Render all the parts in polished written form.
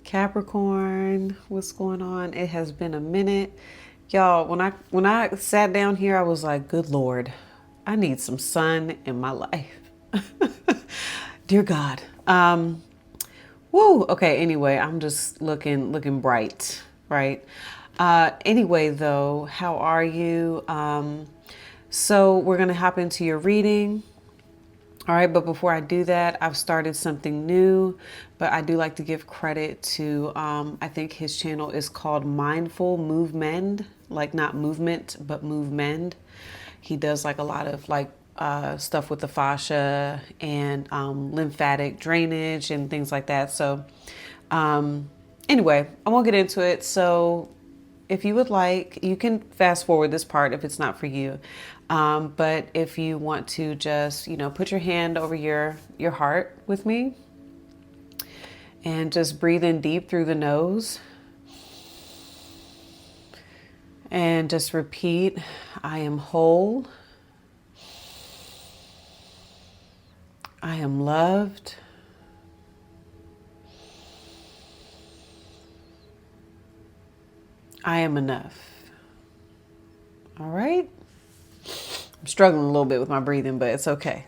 Capricorn, what's going on? It has been a minute. Y'all, when I sat down here, I was like, good Lord, I need some sun in my life. Dear God. Woo. Okay, anyway, I'm just looking bright, right? Anyway, though, how are you? So we're gonna hop into your reading. All right, but before I do that, I've started something new, but I do like to give credit to, I think his channel is called Mindful Movement, like not movement, but movement. He does like a lot of like stuff with the fascia and lymphatic drainage and things like that. So anyway, I won't get into it. So if you would like, you can fast forward this part if it's not for you. But if you want to just, put your hand over your heart with me and just breathe in deep through the nose and just repeat, I am whole. I am loved. I am enough. All right. I'm struggling a little bit with my breathing, but it's okay.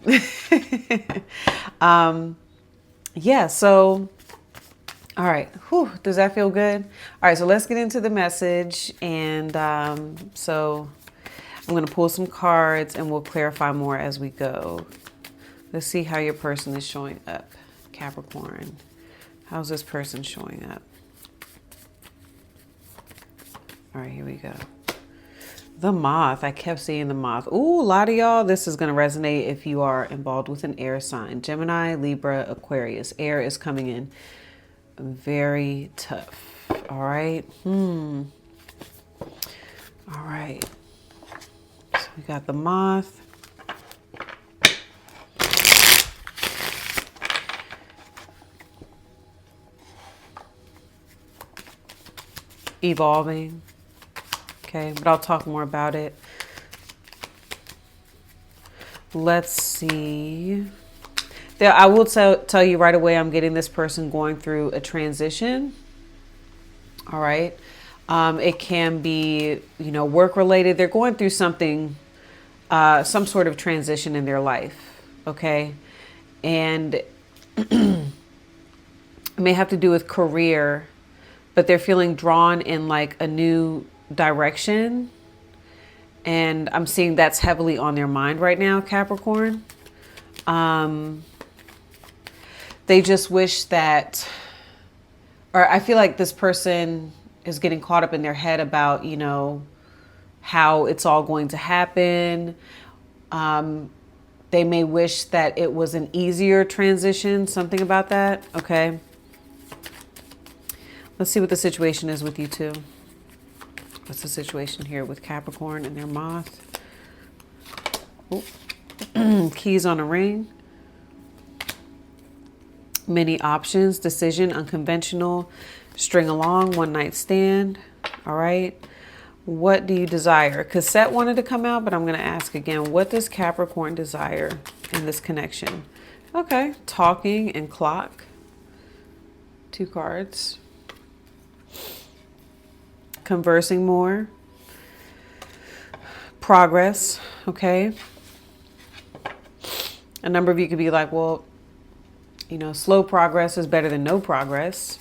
Yeah. So, all right. Whew, does that feel good? All right. So let's get into the message. And so I'm going to pull some cards and we'll clarify more as we go. Let's see how your person is showing up. Capricorn. How's this person showing up? All right, here we go. The Moth. I kept seeing the Moth. Ooh, a lot of y'all, this is going to resonate if you are involved with an air sign. Gemini, Libra, Aquarius. Air is coming in very tough. All right. All right. So we got the Moth. Evolving. Okay, but I'll talk more about it. Let's see. I will tell you right away, I'm getting this person going through a transition. All right. It can be, work related. They're going through something, some sort of transition in their life. Okay. And it may have to do with career, but they're feeling drawn in like a new direction. And I'm seeing that's heavily on their mind right now, Capricorn. They just wish that, or I feel like this person is getting caught up in their head about, how it's all going to happen. They may wish that it was an easier transition, something about that. Okay. Let's see what the situation is with you two. What's the situation here with Capricorn and their Moth? Keys on a ring. Many options. Decision. Unconventional. String along. One night stand. All right. What do you desire? Cassette wanted to come out, but I'm going to ask again. What does Capricorn desire in this connection? Okay. Talking and clock. 2 cards. Conversing more. Progress. Okay. A number of you could be like, well, slow progress is better than no progress.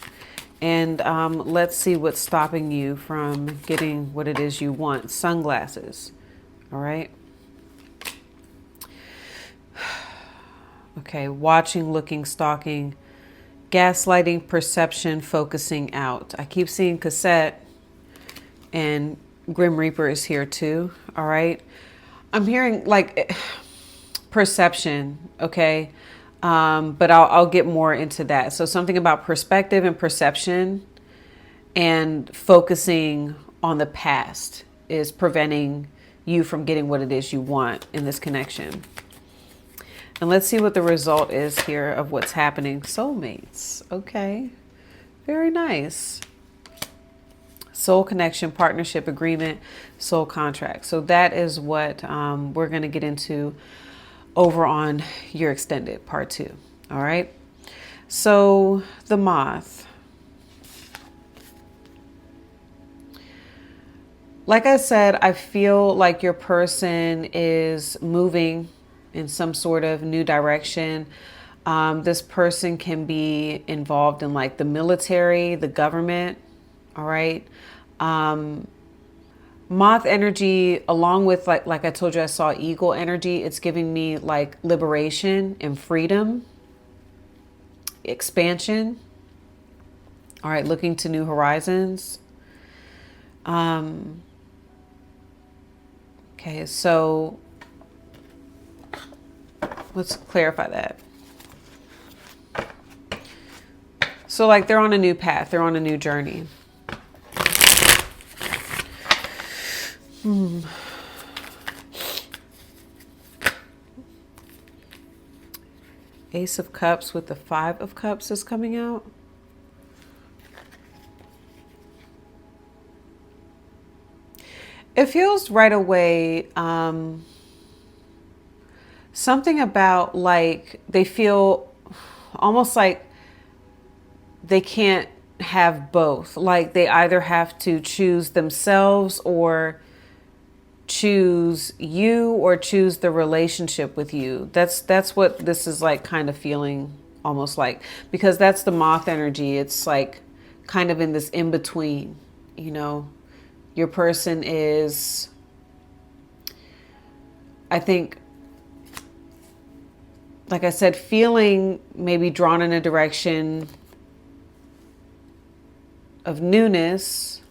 And let's see what's stopping you from getting what it is you want. Sunglasses. All right. Okay. Watching, looking, stalking, gaslighting, perception, focusing out. I keep seeing cassette. And Grim Reaper is here too. All right. I'm hearing like perception. Okay. But I'll get more into that. So something about perspective and perception and focusing on the past is preventing you from getting what it is you want in this connection. And let's see what the result is here of what's happening. Soulmates. Okay. Very nice. Soul connection, partnership, agreement, soul contract. So that is what we're going to get into over on your extended part 2. All right. So the Moth. Like I said, I feel like your person is moving in some sort of new direction. This person can be involved in like the military, the government. All right. Moth energy, along with like I told you, I saw eagle energy. It's giving me like liberation and freedom, expansion. All right, looking to new horizons. Okay, so let's clarify that. So like they're on a new path, they're on a new journey. Ace of Cups with the Five of Cups is coming out. It feels right away something about like they feel almost like they can't have both. Like they either have to choose themselves or choose you or choose the relationship with you. That's what this is like kind of feeling almost like, because that's the Moth energy. It's like kind of in this in between, you know. Your person is, I think, like I said, feeling maybe drawn in a direction of newness.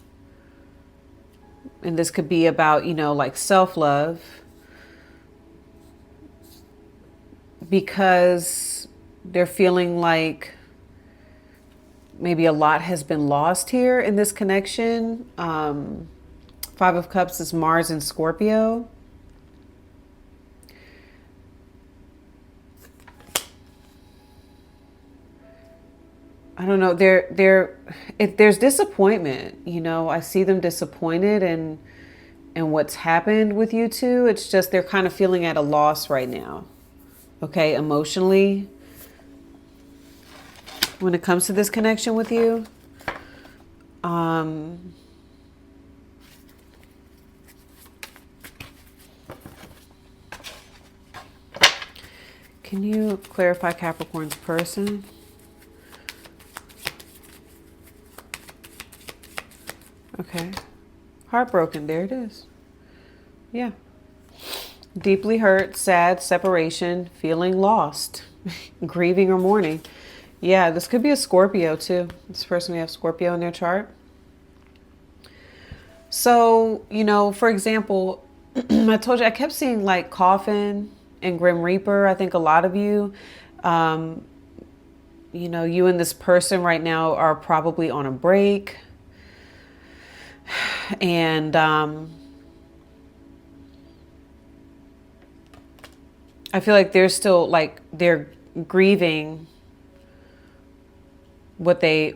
And this could be about, you know, like self-love. Because they're feeling like maybe a lot has been lost here in this connection. Five of Cups is Mars and Scorpio. I don't know. There's disappointment. You know, I see them disappointed in what's happened with you two. It's just they're kind of feeling at a loss right now. Okay, emotionally. When it comes to this connection with you, can you clarify Capricorn's person? Okay. Heartbroken. There it is. Yeah. Deeply hurt, sad, separation, feeling lost, grieving or mourning. Yeah, this could be a Scorpio too. This person may have Scorpio in their chart. So, you know, for example, I told you I kept seeing like Coffin and Grim Reaper. I think a lot of you, you know, you and this person right now are probably on a break. And I feel like they're still like they're grieving what they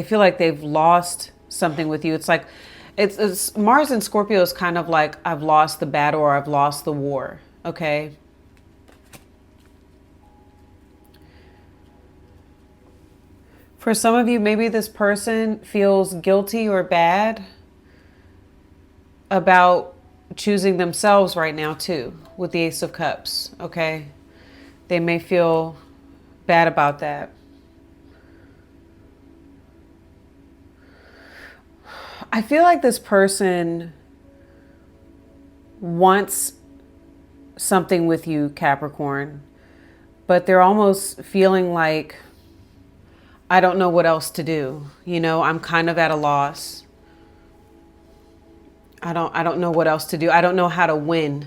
feel like they've lost something with you. It's like it's Mars and Scorpio is kind of like I've lost the battle or I've lost the war. Okay. For some of you, maybe this person feels guilty or bad about choosing themselves right now too, with the Ace of Cups, okay? They may feel bad about that. I feel like this person wants something with you, Capricorn, but they're almost feeling like, I don't know what else to do. You know, I'm kind of at a loss. I don't know what else to do. I don't know how to win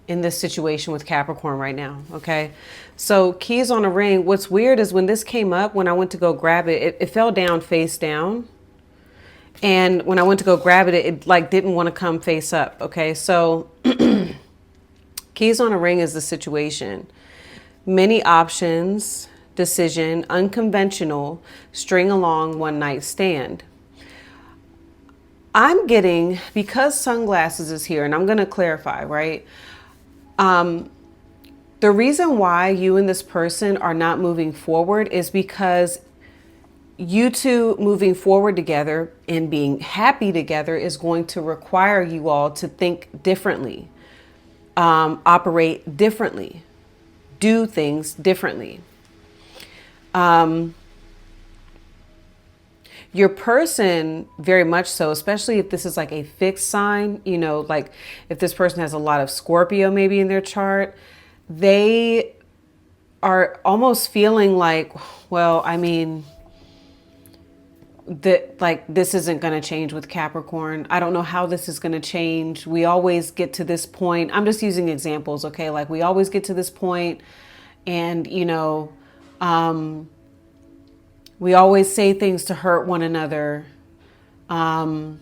in this situation with Capricorn right now. Okay. So keys on a ring. What's weird is when this came up, when I went to go grab it, it fell down face down. And when I went to go grab it, it like didn't want to come face up. Okay. So keys on a ring is the situation. Many options, decision, unconventional, string along, one night stand. I'm getting, because sunglasses is here, and I'm going to clarify, right? The reason why you and this person are not moving forward is because you two moving forward together and being happy together is going to require you all to think differently, operate differently, do things differently. Your person, very much so, especially if this is like a fixed sign, you know, like if this person has a lot of Scorpio maybe in their chart, they are almost feeling like, well, I mean, that like this isn't going to change with Capricorn. I don't know how this is going to change. We always get to this point. I'm just using examples, okay? Like we always get to this point and, you know, we always say things to hurt one another. And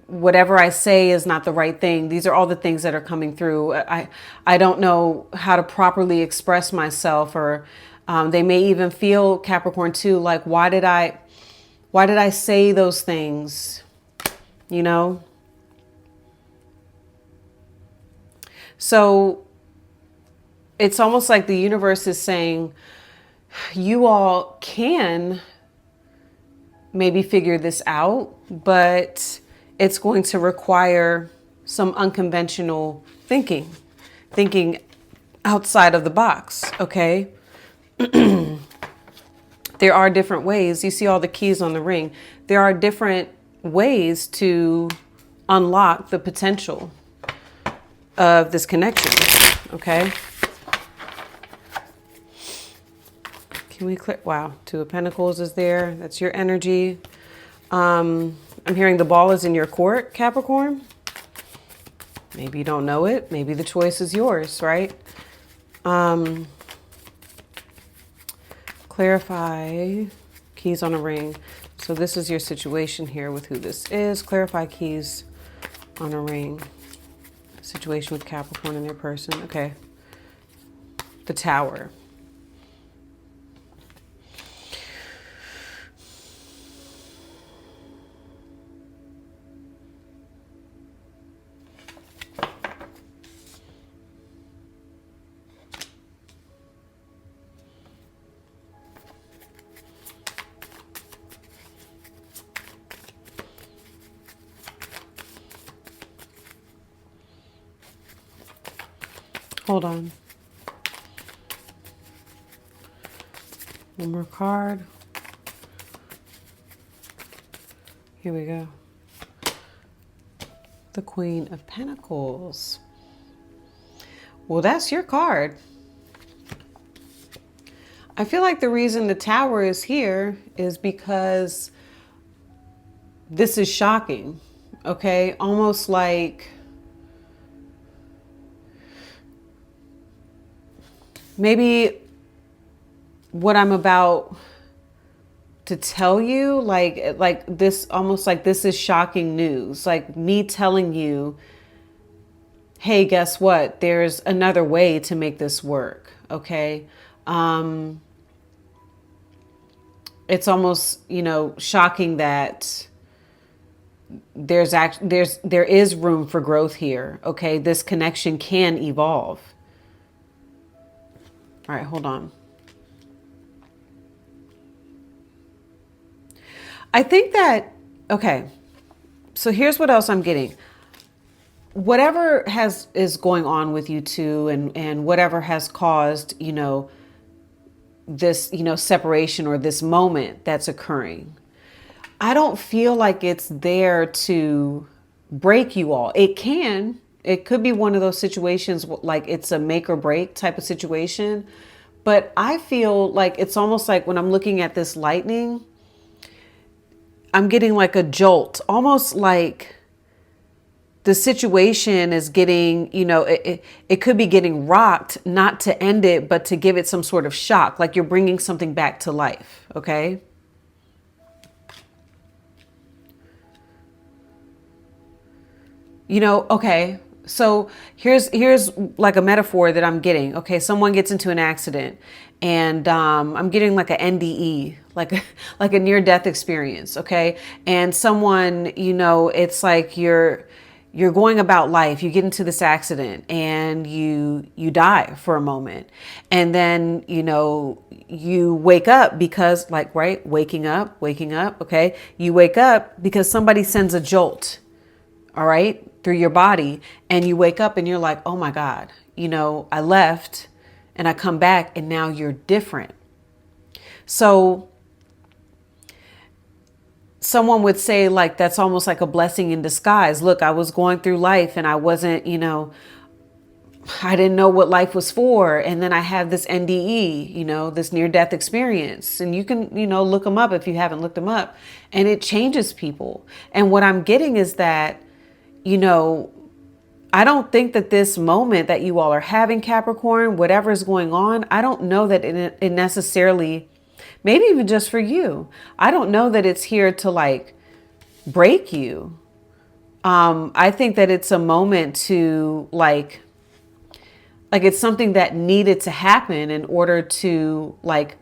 whatever I say is not the right thing. These are all the things that are coming through. I don't know how to properly express myself, or they may even feel, Capricorn too, like, why did I say those things? You know? So it's almost like the universe is saying, you all can maybe figure this out, but it's going to require some unconventional thinking outside of the box, okay? There are different ways. You see all the keys on the ring. There are different ways to unlock the potential of this connection, okay? Can we clear? Wow, Two of Pentacles is there. That's your energy. I'm hearing the ball is in your court, Capricorn. Maybe you don't know it. Maybe the choice is yours, right? Clarify keys on a ring. So this is your situation here with who this is. Clarify keys on a ring. Situation with Capricorn and their person. Okay. The Tower. Hold on. One more card. Here we go. The Queen of Pentacles. Well, that's your card. I feel like the reason the Tower is here is because this is shocking, okay? Almost like maybe what I'm about to tell you, like this, almost like this is shocking news. Like me telling you, hey, guess what? There's another way to make this work, okay? It's almost, you know, shocking that there is room for growth here, okay? This connection can evolve. All right, hold on. I think that, okay, so here's what else I'm getting. Whatever is going on with you two, and whatever has caused, you know, this, you know, separation or this moment that's occurring, I don't feel like it's there to break you all. It could be one of those situations like it's a make or break type of situation. But I feel like it's almost like when I'm looking at this lightning, I'm getting like a jolt, almost like the situation is getting, you know, it could be getting rocked, not to end it, but to give it some sort of shock, like you're bringing something back to life, okay? You know, okay, so here's like a metaphor that I'm getting. Okay, someone gets into an accident, and I'm getting like a NDE, like a near-death experience. Okay, and someone, you know, it's like you're you're going about life, you get into this accident and you die for a moment. And then, you wake up because like, right, waking up, okay? You wake up because somebody sends a jolt, all right, through your body, and you wake up and you're like, oh my God, I left and I come back and now you're different. So someone would say like, that's almost like a blessing in disguise. Look, I was going through life and I wasn't, I didn't know what life was for. And then I have this NDE, this near death experience. And you can, look them up if you haven't looked them up. And it changes people. And what I'm getting is that, I don't think that this moment that you all are having, Capricorn, whatever is going on, I don't know that it necessarily, maybe even just for you, I don't know that it's here to like break you. I think that it's a moment to like it's something that needed to happen in order to like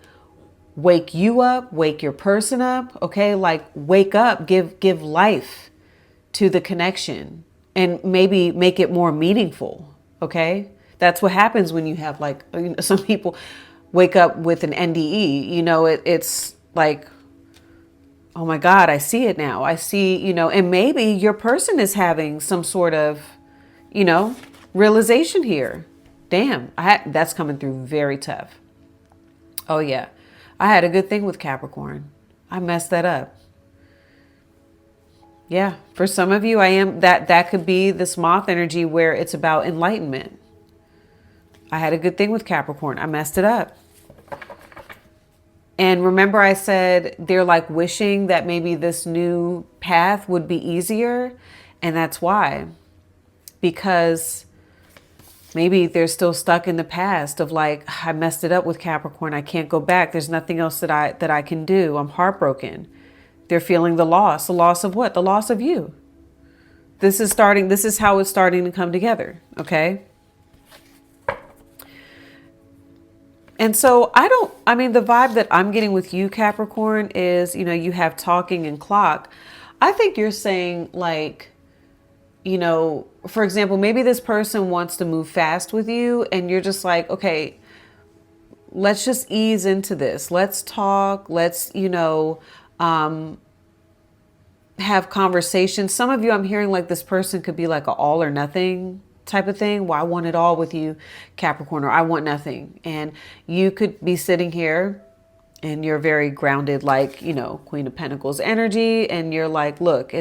wake you up, wake your person up. Okay. Like wake up, give life to the connection and maybe make it more meaningful. Okay. That's what happens when you have like, some people wake up with an NDE, it's like, oh my God, I see it now. I see, and maybe your person is having some sort of, realization here. Damn, that's coming through very tough. Oh yeah. I had a good thing with Capricorn. I messed that up. Yeah. For some of you, that could be this Moth energy where it's about enlightenment. I had a good thing with Capricorn. I messed it up. And remember I said they're like wishing that maybe this new path would be easier. And that's why. Because maybe they're still stuck in the past of like, I messed it up with Capricorn. I can't go back. There's nothing else that I can do. I'm heartbroken. They're feeling the loss. The loss of what? The loss of you. This is how it's starting to come together. Okay. And so the vibe that I'm getting with you, Capricorn, is, you have talking and clock. I think you're saying like, for example, maybe this person wants to move fast with you and you're just like, okay, let's just ease into this. Let's talk. Let's, have conversations. Some of you, I'm hearing like this person could be like an all or nothing type of thing. Well, I want it all with you, Capricorn, or I want nothing. And you could be sitting here and you're very grounded, like, Queen of Pentacles energy. And you're like, look,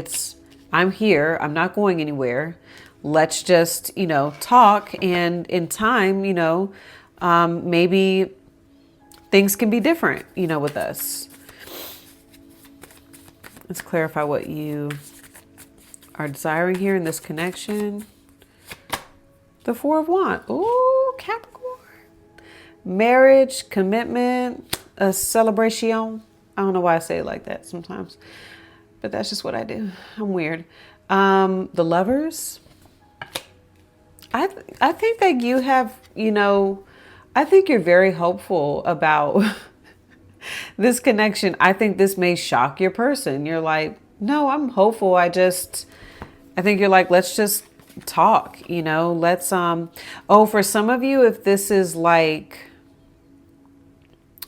I'm here. I'm not going anywhere. Let's just, talk. And in time, maybe things can be different, with us. Let's clarify what you are desiring here in this connection. The Four of Wands. Ooh, Capricorn. Marriage, commitment, a celebration. I don't know why I say it like that sometimes, but that's just what I do. I'm weird. The Lovers. I think that you have, I think you're very hopeful about this connection. I think this may shock your person. You're like, no, I'm hopeful. I think you're like, let's just talk, let's, for some of you, if this is like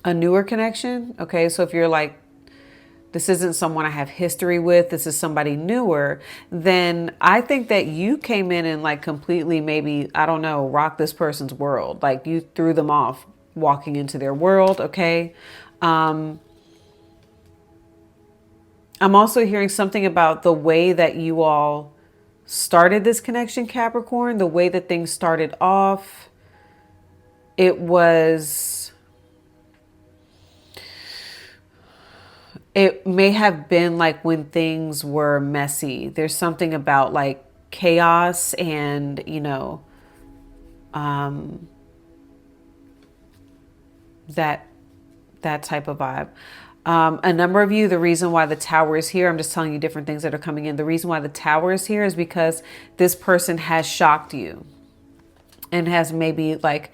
a newer connection. Okay. So if you're like, this isn't someone I have history with, this is somebody newer, then I think that you came in and like completely, maybe, I don't know, rock this person's world. Like you threw them off walking into their world. Okay. I'm also hearing something about the way that you all started this connection, Capricorn, the way that things started off. It may have been like when things were messy. There's something about like chaos and, that type of vibe. A number of you, the reason why the Tower is here, I'm just telling you different things that are coming in. The reason why the Tower is here is because this person has shocked you and has maybe like,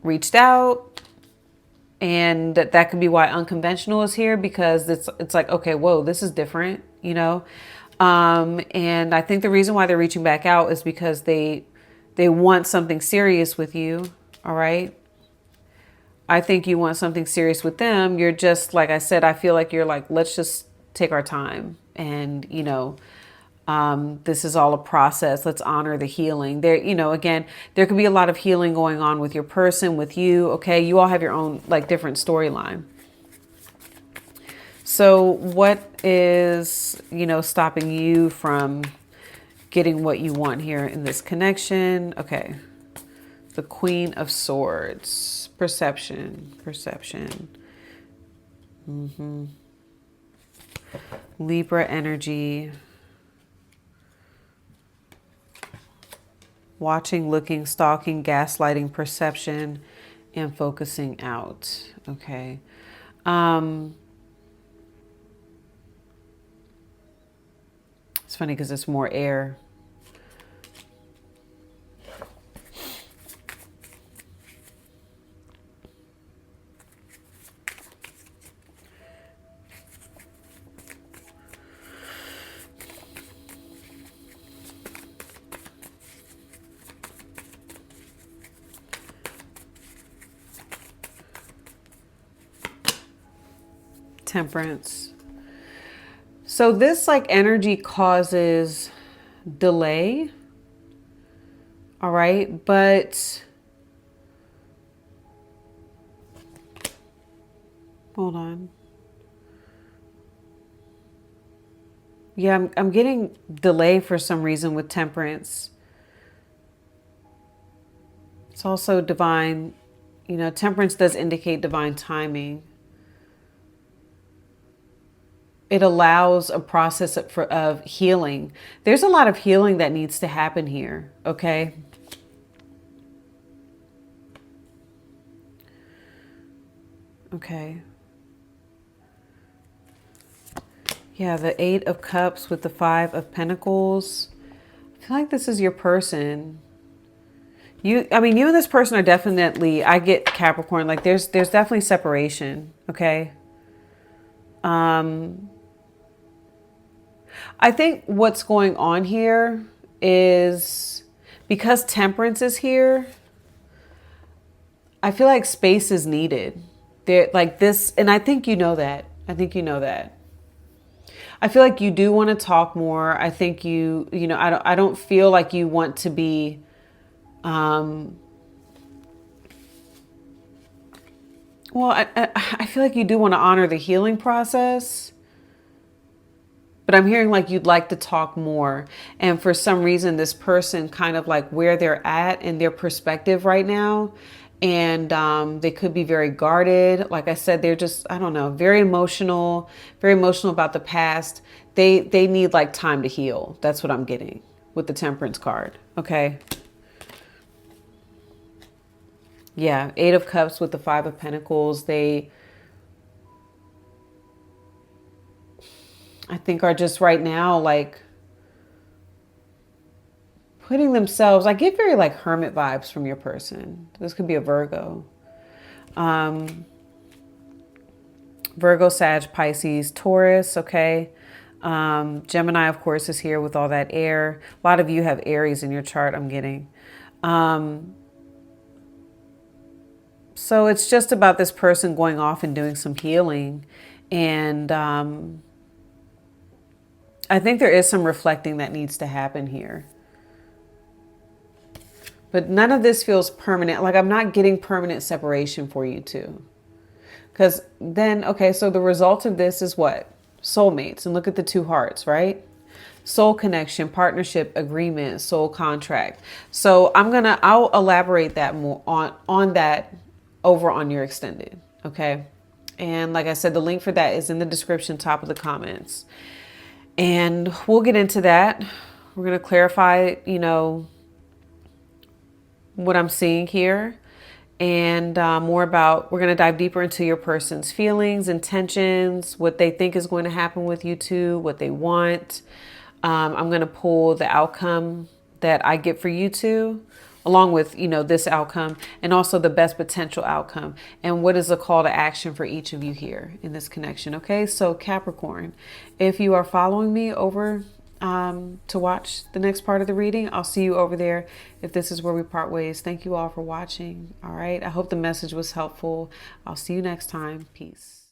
reached out. And that could be why Unconventional is here, because it's like, okay, whoa, this is different. And I think the reason why they're reaching back out is because they want something serious with you. All right. I think you want something serious with them. You're just, like I said, I feel like you're like, let's just take our time. And, this is all a process. Let's honor the healing. There, again, there could be a lot of healing going on with your person, with you. Okay. You all have your own like different storyline. So what is, stopping you from getting what you want here in this connection? Okay. The Queen of Swords. Perception. Libra energy. Watching, looking, stalking, gaslighting, perception, and focusing out. Okay. It's funny because it's more air. Temperance. So this like energy causes delay. All right. But hold on. Yeah, I'm getting delay for some reason with temperance. It's also divine, temperance does indicate divine timing. It allows a process of healing. There's a lot of healing that needs to happen here, okay? Okay. Yeah, the 8 of Cups with the 5 of Pentacles. I feel like this is your person. You and this person are definitely, I get Capricorn, like there's definitely separation, okay? I think what's going on here is because temperance is here, I feel like space is needed. There, like this, and I think you know that. I feel like you do want to talk more. I think I don't feel like you want to be well, I feel like you do want to honor the healing process. But I'm hearing like you'd like to talk more. And for some reason, this person kind of like where they're at in their perspective right now. And they could be very guarded. Like I said, they're just, I don't know, very emotional about the past. They need like time to heal. That's what I'm getting with the Temperance card. Okay. Yeah. 8 of Cups with the 5 of Pentacles. They, I think, are just right now like putting themselves, I get very like hermit vibes from your person. This could be a Virgo. Virgo, Sag, Pisces, Taurus, okay. Gemini, of course, is here with all that air. A lot of you have Aries in your chart, I'm getting. So it's just about this person going off and doing some healing. And I think there is some reflecting that needs to happen here. But none of this feels permanent. Like I'm not getting permanent separation for you two. Because then, okay, so the result of this is what? Soulmates. And look at the 2 hearts, right? Soul connection, partnership, agreement, soul contract. So I'll elaborate that more on that over on your extended. Okay. And like I said, the link for that is in the description, top of the comments. And we'll get into that. We're going to clarify, what I'm seeing here, and more about, we're going to dive deeper into your person's feelings, intentions, what they think is going to happen with you two, what they want. I'm going to pull the outcome that I get for you two, along with, this outcome, and also the best potential outcome. And what is the call to action for each of you here in this connection? Okay, so Capricorn, if you are following me over to watch the next part of the reading, I'll see you over there if this is where we part ways. Thank you all for watching. All right. I hope the message was helpful. I'll see you next time. Peace.